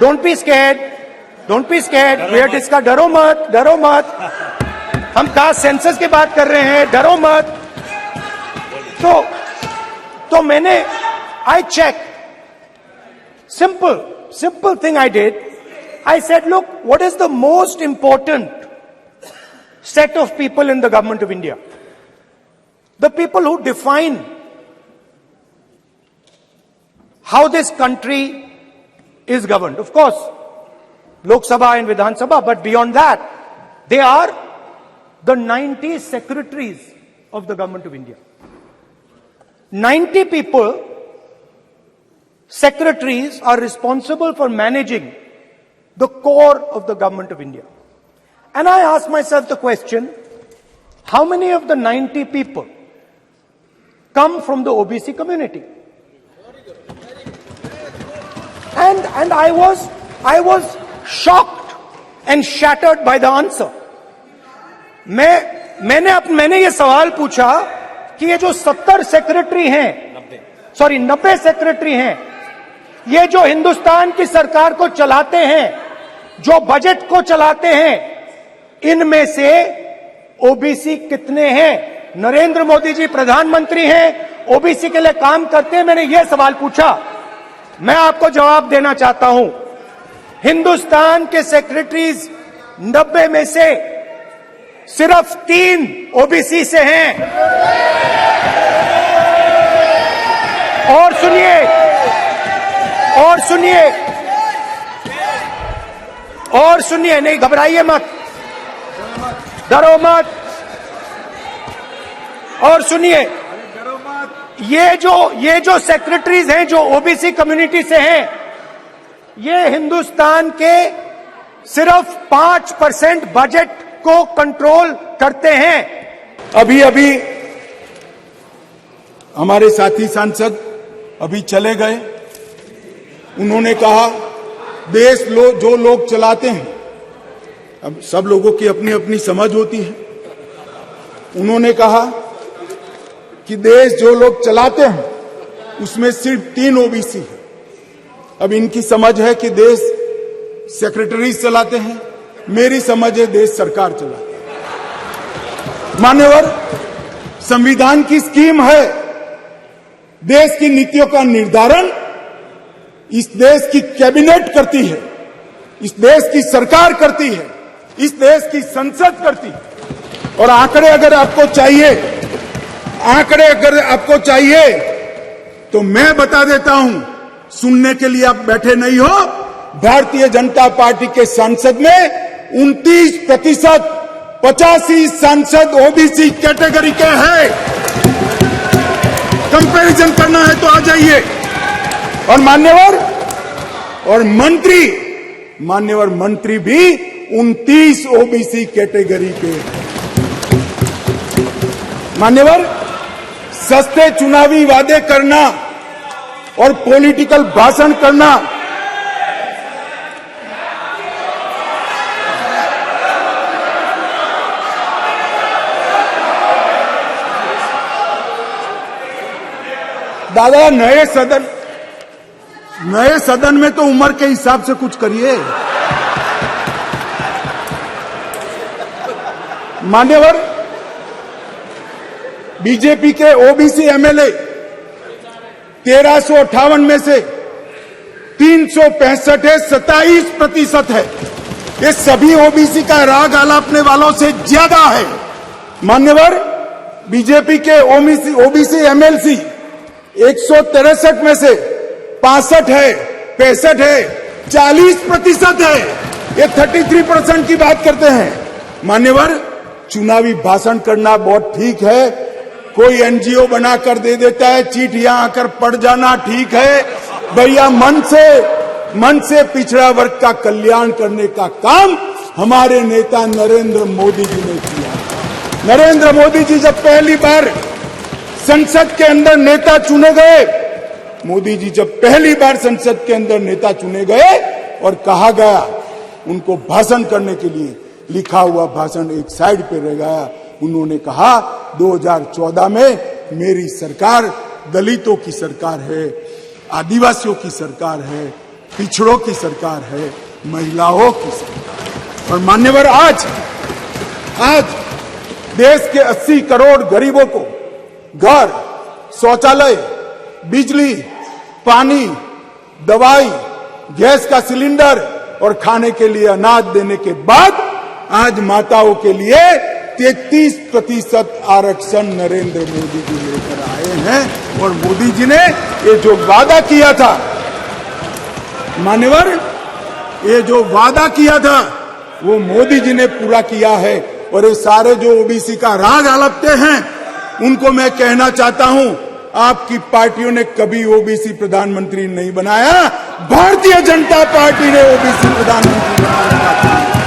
Don't be scared, don't be scared, wait इसका, डरो मत, डरो मत। हम कास्ट सेंसस की बात कर रहे हैं, डरो मत। तो मैंने, I check, simple thing I did. I said, look, what is the most important set of people in the government of India? The people who define how this country is governed. Of course, Lok Sabha and Vidhan Sabha, but beyond that, they are the 90 secretaries of the government of India. 90 people, secretaries, are responsible for managing the core of the government of India. And I asked myself the question, how many of the 90 people come from the OBC community? And I was shocked and shattered by the answer. मैंने ये सवाल पूछा कि ये जो 70 secretary हैं, 90 secretary हैं, ये जो हिंदुस्तान की सरकार को चलाते हैं, जो बजट को चलाते हैं, इनमें से ओबीसी कितने हैं? नरेंद्र मोदी जी प्रधानमंत्री हैं, ओबीसी के लिए काम करते हैं। मैंने ये सवाल पूछा। मैं आपको जवाब देना चाहता हूं, हिंदुस्तान के सेक्रेटरीज 90 में से सिर्फ 3 ओबीसी से हैं। और सुनिए, नहीं घबराइए मत, डरो मत। और सुनिए, ये जो सेक्रेटरीज हैं जो ओबीसी कम्युनिटी से हैं, ये हिंदुस्तान के सिर्फ 5% बजट को कंट्रोल करते हैं। अभी हमारे साथी सांसद अभी चले गए। उन्होंने कहा जो लोग चलाते हैं, अब सब लोगों की अपनी अपनी समझ होती है। उन्होंने कहा कि देश जो लोग चलाते हैं उसमें सिर्फ 3 ओबीसी है। अब इनकी समझ है कि देश सेक्रेटरीज चलाते हैं, मेरी समझ है देश सरकार चलाती है। मान्यवर, संविधान की स्कीम है, देश की नीतियों का निर्धारण इस देश की कैबिनेट करती है, इस देश की सरकार करती है, इस देश की संसद करती है। और आंकड़े अगर आपको चाहिए तो मैं बता देता हूं, सुनने के लिए आप बैठे नहीं हो। भारतीय जनता पार्टी के सांसद में 29%, 85 सांसद ओबीसी कैटेगरी के हैं। कंपैरिजन करना है तो आ जाइए। और मान्यवर मंत्री भी 29 ओबीसी कैटेगरी के हैं। मान्यवर, सस्ते चुनावी वादे करना और पॉलिटिकल भाषण करना, दादा नए सदन में तो उम्र के हिसाब से कुछ करिए। मान्यवर, बीजेपी के ओबीसी एमएलए 1358 में से 365 है, 27% है। ये सभी ओबीसी का राग आलापने वालों से ज्यादा है। मान्यवर, बीजेपी के ओबीसी एमएलसी 163 में से 65 है, 65 है, 40% है। ये 33% की बात करते हैं। मान्यवर, चुनावी भाषण करना बहुत ठीक है, कोई एनजीओ बनाकर दे देता है, चिट्ठियां आकर पढ़ जाना ठीक है। भैया, मन से पिछड़ा वर्ग का कल्याण करने का काम हमारे नेता नरेंद्र मोदी जी ने किया। नरेंद्र मोदी जी जब पहली बार संसद के अंदर नेता चुने गए, और कहा गया उनको भाषण करने के लिए, लिखा हुआ भाषण एक साइड पे रह गया। उन्होंने कहा 2014 में मेरी सरकार दलितों की सरकार है, आदिवासियों की सरकार है, पिछड़ों की सरकार है, महिलाओं की सरकार। और मान्यवर, आज देश के 80 करोड़ गरीबों को घर, शौचालय, बिजली, पानी, दवाई, गैस का सिलेंडर और खाने के लिए अनाज देने के बाद आज माताओं के लिए 33% आरक्षण नरेंद्र मोदी जी लेकर आए हैं। और मोदी जी ने ये जो वादा किया था, मान्यवर, ये जो वादा किया था वो मोदी जी ने पूरा किया है। और ये सारे जो ओबीसी का राग आलपते हैं उनको मैं कहना चाहता हूं, आपकी पार्टियों ने कभी ओबीसी प्रधानमंत्री नहीं बनाया, भारतीय जनता पार्टी ने ओबीसी प्रधानमंत्री बनाया।